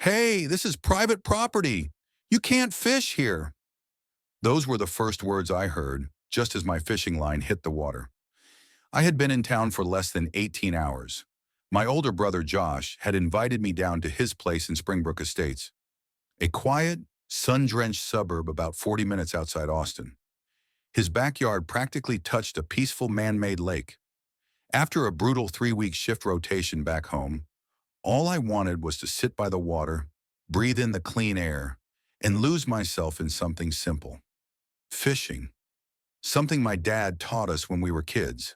"Hey, this is private property. You can't fish here." Those were the first words I heard, just as my fishing line hit the water. I had been in town for less than 18 hours. My older brother Josh had invited me down to his place in Springbrook Estates, a quiet, sun-drenched suburb about 40 minutes outside Austin. His backyard practically touched a peaceful man-made lake. After a brutal 3-week shift rotation back home, all I wanted was to sit by the water, breathe in the clean air, and lose myself in something simple. Fishing. Something my dad taught us when we were kids.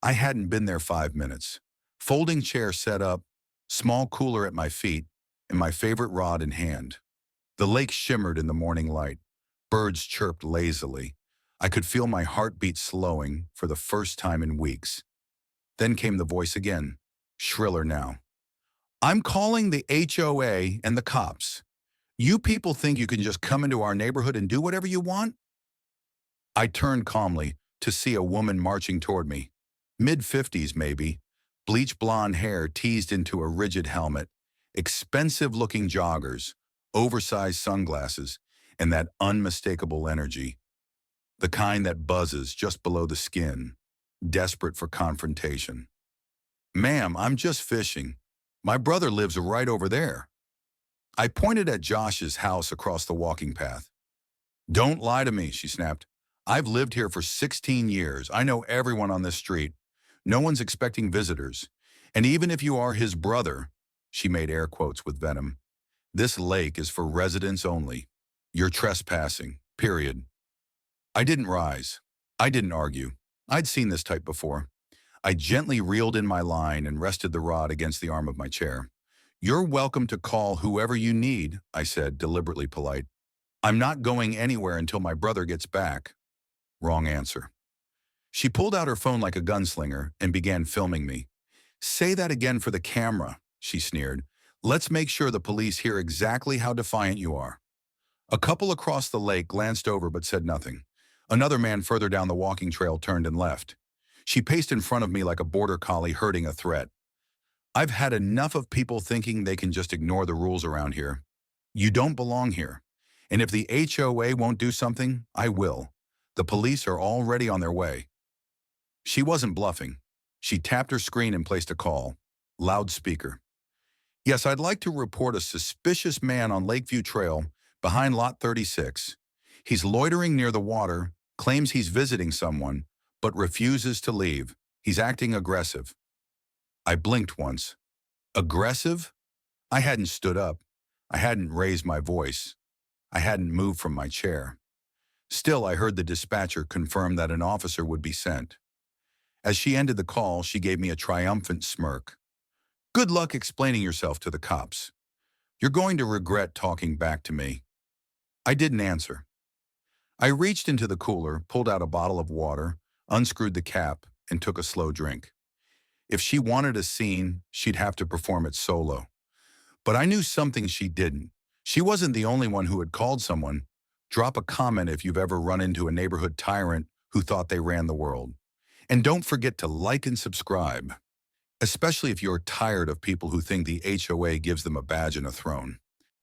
I hadn't been there 5 minutes. Folding chair set up, small cooler at my feet, and my favorite rod in hand. The lake shimmered in the morning light. Birds chirped lazily. I could feel my heartbeat slowing for the first time in weeks. Then came the voice again, shriller now. "I'm calling the HOA and the cops. You people think you can just come into our neighborhood and do whatever you want?" I turned calmly to see a woman marching toward me. Mid-50s maybe, bleach blonde hair teased into a rigid helmet, expensive-looking joggers, oversized sunglasses, and that unmistakable energy. The kind that buzzes just below the skin, desperate for confrontation. "Ma'am, I'm just fishing. My brother lives right over there." I pointed at Josh's house across the walking path. "Don't lie to me," she snapped. "I've lived here for 16 years. I know everyone on this street. No one's expecting visitors. And even if you are his brother," she made air quotes with venom, "this lake is for residents only. You're trespassing, period." I didn't rise. I didn't argue. I'd seen this type before. I gently reeled in my line and rested the rod against the arm of my chair. "You're welcome to call whoever you need," I said, deliberately polite. "I'm not going anywhere until my brother gets back." Wrong answer. She pulled out her phone like a gunslinger and began filming me. "Say that again for the camera," she sneered. "Let's make sure the police hear exactly how defiant you are." A couple across the lake glanced over but said nothing. Another man further down the walking trail turned and left. She paced in front of me like a border collie herding a threat. "I've had enough of people thinking they can just ignore the rules around here. You don't belong here. And if the HOA won't do something, I will. The police are already on their way." She wasn't bluffing. She tapped her screen and placed a call. Loudspeaker. "Yes, I'd like to report a suspicious man on Lakeview Trail behind Lot 36. He's loitering near the water, claims he's visiting someone, but refuses to leave. He's acting aggressive." I blinked once. Aggressive? I hadn't stood up. I hadn't raised my voice. I hadn't moved from my chair. Still, I heard the dispatcher confirm that an officer would be sent. As she ended the call, she gave me a triumphant smirk. "Good luck explaining yourself to the cops. You're going to regret talking back to me." I didn't answer. I reached into the cooler, pulled out a bottle of water, unscrewed the cap, and took a slow drink. If she wanted a scene, she'd have to perform it solo. But I knew something she didn't. She wasn't the only one who had called someone. Drop a comment if you've ever run into a neighborhood tyrant who thought they ran the world. And don't forget to like and subscribe, especially if you're tired of people who think the HOA gives them a badge and a throne.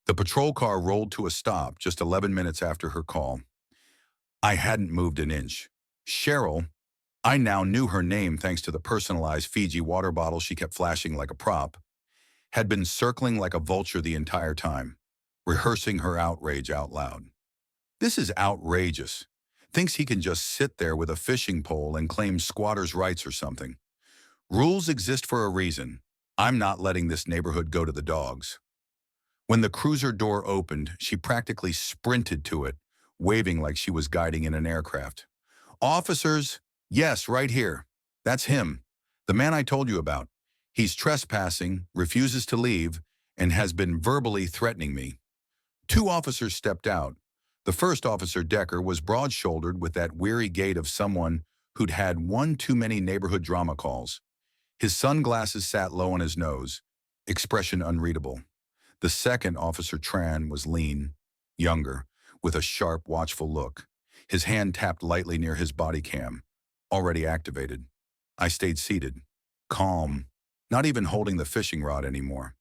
The patrol car rolled to a stop just 11 minutes after her call. I hadn't moved an inch. Cheryl, I now knew her name thanks to the personalized Fiji water bottle she kept flashing like a prop, had been circling like a vulture the entire time, rehearsing her outrage out loud. "This is outrageous. Thinks he can just sit there with a fishing pole and claim squatters' rights or something. Rules exist for a reason. I'm not letting this neighborhood go to the dogs." When the cruiser door opened, she practically sprinted to it, waving like she was guiding in an aircraft. "Officers, yes, right here. That's him. The man I told you about. He's trespassing, refuses to leave, and has been verbally threatening me." 2 officers stepped out. The first officer, Decker, was broad-shouldered with that weary gait of someone who'd had one too many neighborhood drama calls. His sunglasses sat low on his nose, expression unreadable. The second officer, Tran, was lean, younger, with a sharp, watchful look. His hand tapped lightly near his body cam, already activated. I stayed seated, calm, not even holding the fishing rod anymore.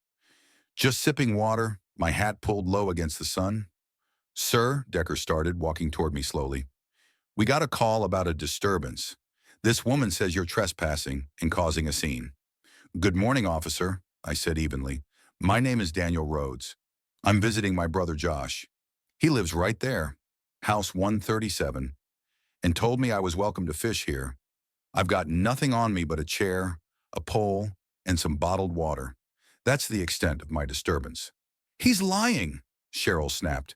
Just sipping water, my hat pulled low against the sun. Sir, Decker started, walking toward me slowly. We got a call about a disturbance. This woman says you're trespassing and causing a scene. Good morning, officer, I said evenly. My name is Daniel Rhodes. I'm visiting my brother Josh. He lives right there, house 137, and told me I was welcome to fish here. I've got nothing on me but a chair, a pole, and some bottled water. That's the extent of my disturbance. He's lying, Cheryl snapped.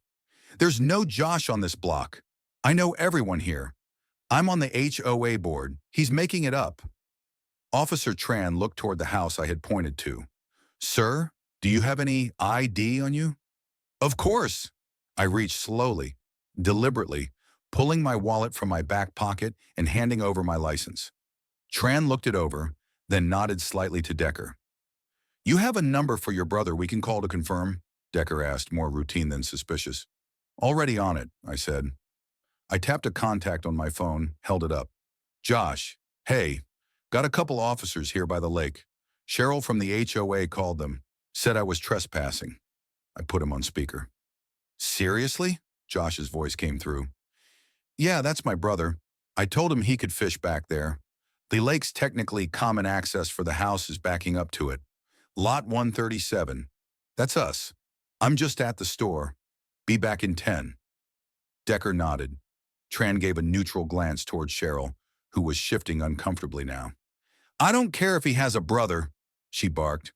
There's no Josh on this block. I know everyone here. I'm on the HOA board. He's making it up. Officer Tran looked toward the house I had pointed to. Sir, do you have any ID on you? Of course. I reached slowly, deliberately, pulling my wallet from my back pocket and handing over my license. Tran looked it over, then nodded slightly to Decker. You have a number for your brother we can call to confirm? Decker asked, more routine than suspicious. Already on it, I said. I tapped a contact on my phone, held it up. Josh, hey, got a couple officers here by the lake. Cheryl from the HOA called them, said I was trespassing. I put him on speaker. Seriously? Josh's voice came through. Yeah, that's my brother. I told him he could fish back there. The lake's technically common access for the house is backing up to it. Lot 137. That's us. I'm just at the store. Be back in 10. Decker nodded. Tran gave a neutral glance toward Cheryl, who was shifting uncomfortably now. I don't care if he has a brother, she barked.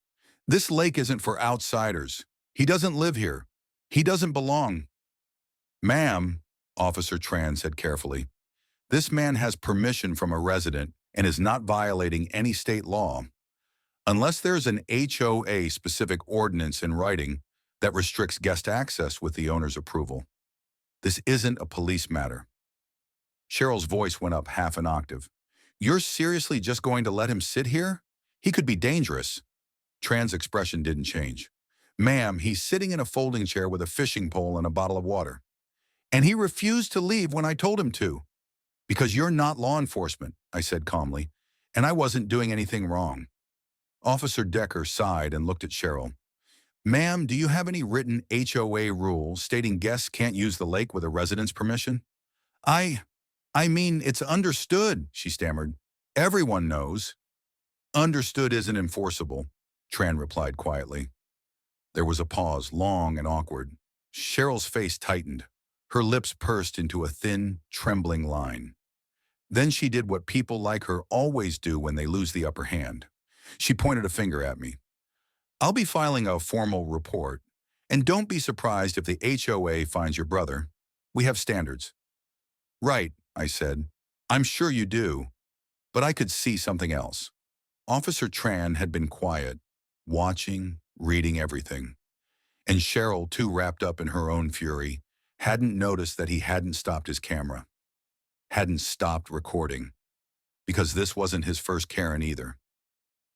This lake isn't for outsiders. He doesn't live here. He doesn't belong. Ma'am, Officer Tran said carefully, this man has permission from a resident and is not violating any state law. Unless there's an HOA-specific ordinance in writing that restricts guest access with the owner's approval. This isn't a police matter. Cheryl's voice went up half an octave. You're seriously just going to let him sit here? He could be dangerous. Tran's expression didn't change. Ma'am, he's sitting in a folding chair with a fishing pole and a bottle of water. And he refused to leave when I told him to. Because you're not law enforcement, I said calmly, and I wasn't doing anything wrong. Officer Decker sighed and looked at Cheryl. Ma'am, do you have any written HOA rules stating guests can't use the lake with a resident's permission? I mean, it's understood, she stammered. Everyone knows. Understood isn't enforceable, Tran replied quietly. There was a pause, long and awkward. Cheryl's face tightened. Her lips pursed into a thin, trembling line. Then she did what people like her always do when they lose the upper hand. She pointed a finger at me. I'll be filing a formal report, and don't be surprised if the HOA finds your brother. We have standards. Right, I said. I'm sure you do. But I could see something else. Officer Tran had been quiet, watching, reading everything. And Cheryl, too wrapped up in her own fury, hadn't noticed that he hadn't stopped his camera. Hadn't stopped recording. Because this wasn't his first Karen either.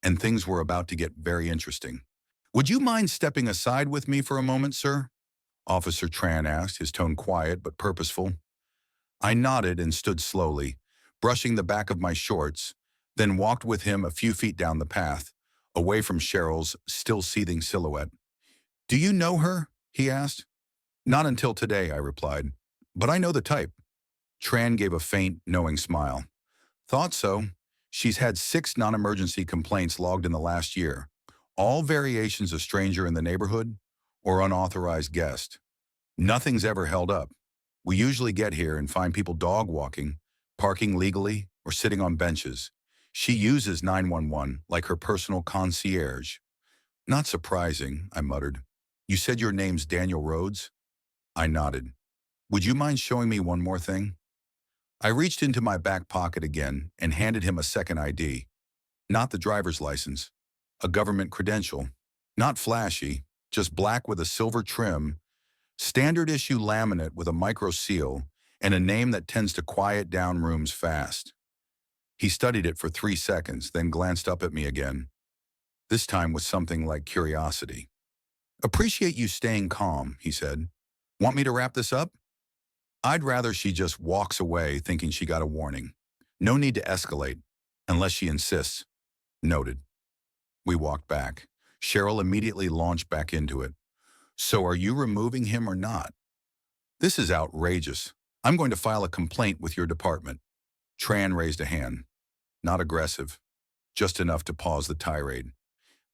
And things were about to get very interesting. Would you mind stepping aside with me for a moment, sir? Officer Tran asked, his tone quiet but purposeful. I nodded and stood slowly, brushing the back of my shorts, then walked with him a few feet down the path, away from Cheryl's still seething silhouette. Do you know her? He asked. Not until today, I replied. But I know the type. Tran gave a faint, knowing smile. Thought so. She's had 6 non-emergency complaints logged in the last year, all variations of stranger in the neighborhood or unauthorized guest. Nothing's ever held up. We usually get here and find people dog walking, parking legally, or sitting on benches. She uses 911 like her personal concierge. Not surprising, I muttered. You said your name's Daniel Rhodes? I nodded. Would you mind showing me one more thing? I reached into my back pocket again and handed him a second ID. Not the driver's license. A government credential. Not flashy, just black with a silver trim, standard issue laminate with a micro seal, and a name that tends to quiet down rooms fast. He studied it for 3 seconds, then glanced up at me again. This time with something like curiosity. Appreciate you staying calm, he said. Want me to wrap this up? I'd rather she just walks away thinking she got a warning. No need to escalate, unless she insists. Noted. We walked back. Cheryl immediately launched back into it. So are you removing him or not? This is outrageous. I'm going to file a complaint with your department. Tran raised a hand. Not aggressive, just enough to pause the tirade.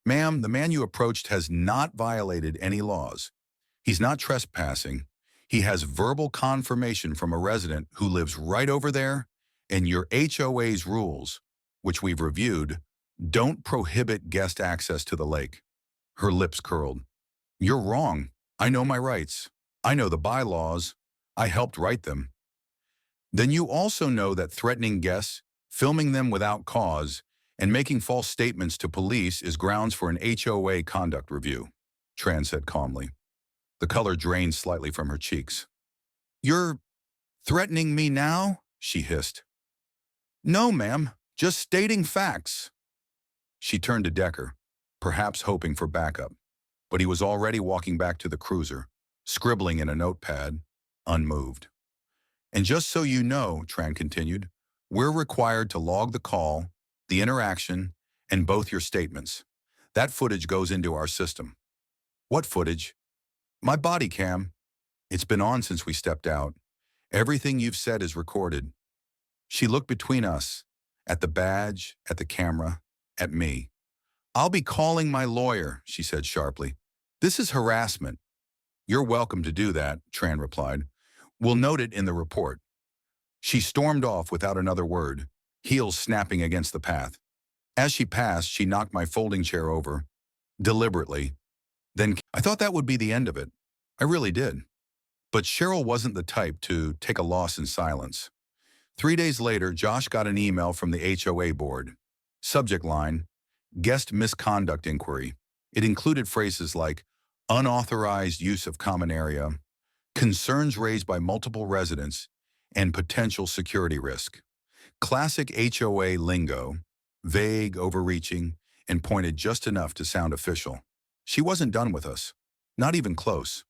Ma'am, the man you approached has not violated any laws. He's not trespassing. He has verbal confirmation from a resident who lives right over there, and your HOA's rules, which we've reviewed, don't prohibit guest access to the lake. Her lips curled. You're wrong. I know my rights. I know the bylaws. I helped write them. Then you also know that threatening guests, filming them without cause, and making false statements to police is grounds for an HOA conduct review, Tran said calmly. The color drained slightly from her cheeks. You're threatening me now? She hissed. No, ma'am, just stating facts. She turned to Decker, perhaps hoping for backup, but he was already walking back to the cruiser, scribbling in a notepad, unmoved. And just so you know, Tran continued, we're required to log the call, the interaction, and both your statements. That footage goes into our system. What footage? My body cam. It's been on since we stepped out. Everything you've said is recorded. She looked between us, at the badge, at the camera, at me. I'll be calling my lawyer, she said sharply. This is harassment. You're welcome to do that, Tran replied. We'll note it in the report. She stormed off without another word, heels snapping against the path. As she passed, she knocked my folding chair over, deliberately. Then I thought that would be the end of it. I really did. But Cheryl wasn't the type to take a loss in silence. 3 days later, Josh got an email from the HOA board. Subject line, guest misconduct inquiry. It included phrases like unauthorized use of common area, concerns raised by multiple residents, and potential security risk. Classic HOA lingo, vague, overreaching, and pointed just enough to sound official. She wasn't done with us. Not even close.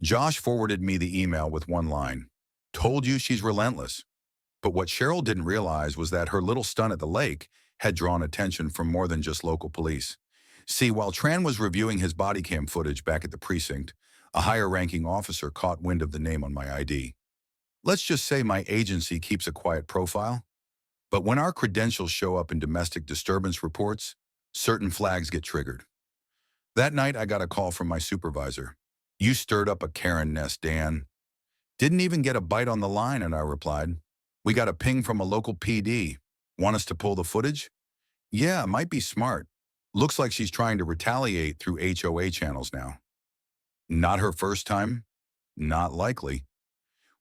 Josh forwarded me the email with one line. Told you she's relentless. But what Cheryl didn't realize was that her little stunt at the lake had drawn attention from more than just local police. See, while Tran was reviewing his body cam footage back at the precinct, a higher-ranking officer caught wind of the name on my ID. Let's just say my agency keeps a quiet profile, but when our credentials show up in domestic disturbance reports, certain flags get triggered. That night, I got a call from my supervisor. You stirred up a Karen nest, Dan. Didn't even get a bite on the line, and I replied. We got a ping from a local PD. Want us to pull the footage? Yeah, might be smart. Looks like she's trying to retaliate through HOA channels now. Not her first time? Not likely.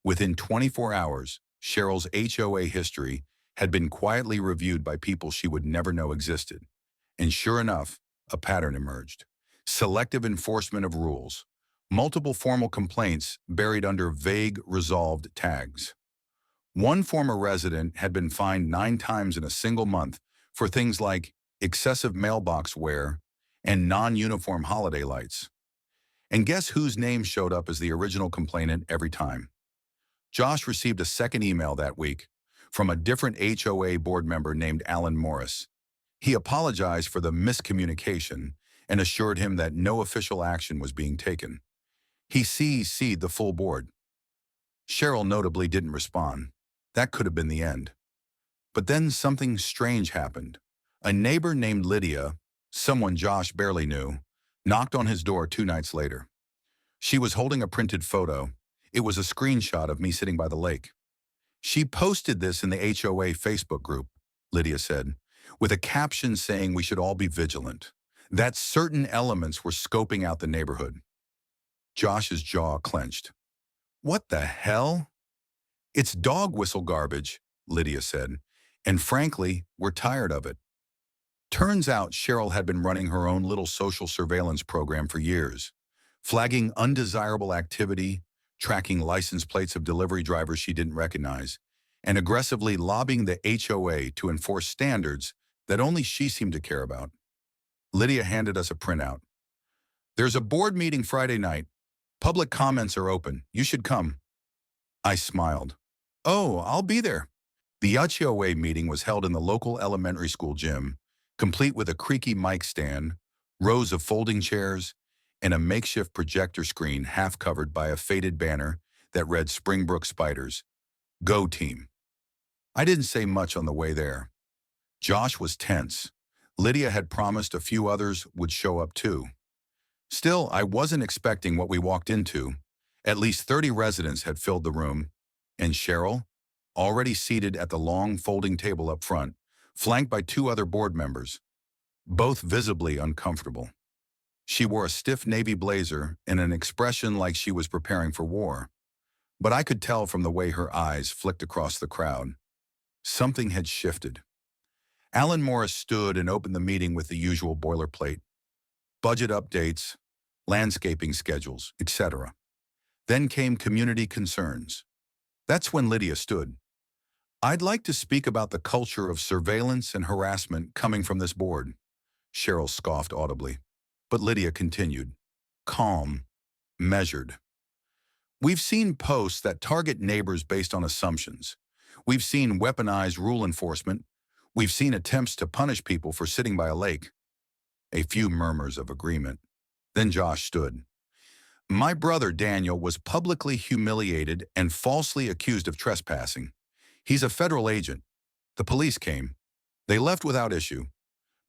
Within 24 hours, Cheryl's HOA history had been quietly reviewed by people she would never know existed. And sure enough, a pattern emerged. Selective enforcement of rules. Multiple formal complaints buried under vague, resolved tags. One former resident had been fined 9 times in a single month for things like excessive mailbox wear and non-uniform holiday lights. And guess whose name showed up as the original complainant every time? Josh received a second email that week from a different HOA board member named Alan Morris. He apologized for the miscommunication and assured him that no official action was being taken. He CC'd the full board. Cheryl notably didn't respond. That could have been the end. But then something strange happened. A neighbor named Lydia, someone Josh barely knew, knocked on his door 2 nights later. She was holding a printed photo. It was a screenshot of me sitting by the lake. She posted this in the HOA Facebook group, Lydia said, with a caption saying we should all be vigilant, that certain elements were scoping out the neighborhood. Josh's jaw clenched. What the hell? It's dog whistle garbage, Lydia said, and frankly, we're tired of it. Turns out Cheryl had been running her own little social surveillance program for years, flagging undesirable activity, tracking license plates of delivery drivers she didn't recognize, and aggressively lobbying the HOA to enforce standards that only she seemed to care about. Lydia handed us a printout. There's a board meeting Friday night. Public comments are open. You should come. I smiled. Oh, I'll be there. The HOA meeting was held in the local elementary school gym, complete with a creaky mic stand, rows of folding chairs, and a makeshift projector screen half covered by a faded banner that read Springbrook Spiders, Go Team. I didn't say much on the way there. Josh was tense. Lydia had promised a few others would show up too. Still, I wasn't expecting what we walked into. At least 30 residents had filled the room, and Cheryl, already seated at the long folding table up front, flanked by two other board members, both visibly uncomfortable. She wore a stiff navy blazer and an expression like she was preparing for war, but I could tell from the way her eyes flicked across the crowd. Something had shifted. Alan Morris stood and opened the meeting with the usual boilerplate: budget updates, landscaping schedules, etc. Then came community concerns. That's when Lydia stood. I'd like to speak about the culture of surveillance and harassment coming from this board. Cheryl scoffed audibly, but Lydia continued, calm, measured. We've seen posts that target neighbors based on assumptions. We've seen weaponized rule enforcement. We've seen attempts to punish people for sitting by a lake. A few murmurs of agreement. Then Josh stood. My brother Daniel was publicly humiliated and falsely accused of trespassing. He's a federal agent. The police came. They left without issue.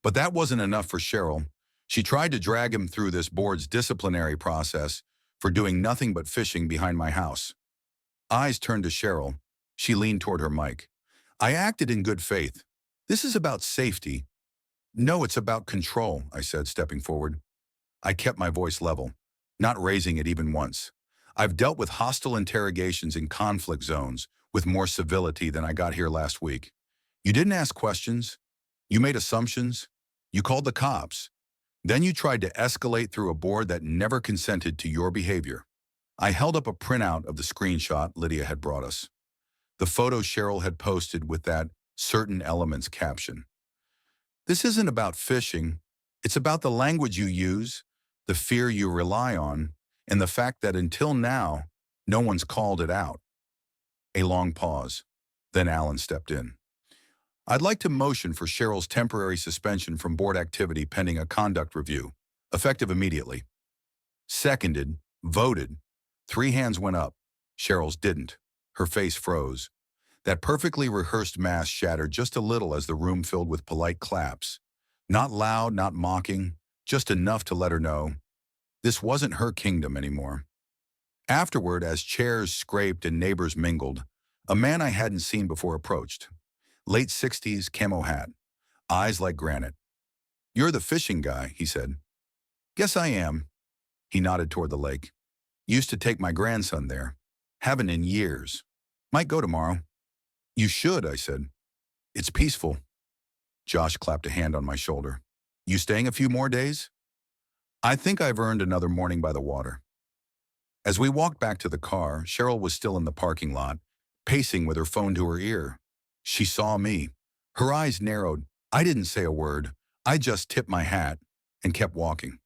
But that wasn't enough for Cheryl. She tried to drag him through this board's disciplinary process for doing nothing but fishing behind my house. Eyes turned to Cheryl. She leaned toward her mic. I acted in good faith. This is about safety. No, it's about control, I said, stepping forward. I kept my voice level, not raising it even once. I've dealt with hostile interrogations in conflict zones with more civility than I got here last week. You didn't ask questions. You made assumptions. You called the cops. Then you tried to escalate through a board that never consented to your behavior. I held up a printout of the screenshot Lydia had brought us. The photo Cheryl had posted with that certain elements caption. This isn't about fishing. It's about the language you use, the fear you rely on, and the fact that until now, no one's called it out. A long pause. Then Alan stepped in. I'd like to motion for Cheryl's temporary suspension from board activity pending a conduct review, effective immediately. Seconded. Voted. 3 hands went up. Cheryl's didn't. Her face froze. That perfectly rehearsed mass shattered just a little as the room filled with polite claps. Not loud, not mocking, just enough to let her know this wasn't her kingdom anymore. Afterward, as chairs scraped and neighbors mingled, a man I hadn't seen before approached. Late 60s, camo hat, eyes like granite. You're the fishing guy, he said. Guess I am. He nodded toward the lake. Used to take my grandson there. Haven't in years. Might go tomorrow. You should, I said. It's peaceful. Josh clapped a hand on my shoulder. You staying a few more days? I think I've earned another morning by the water. As we walked back to the car, Cheryl was still in the parking lot, pacing with her phone to her ear. She saw me. Her eyes narrowed. I didn't say a word. I just tipped my hat and kept walking.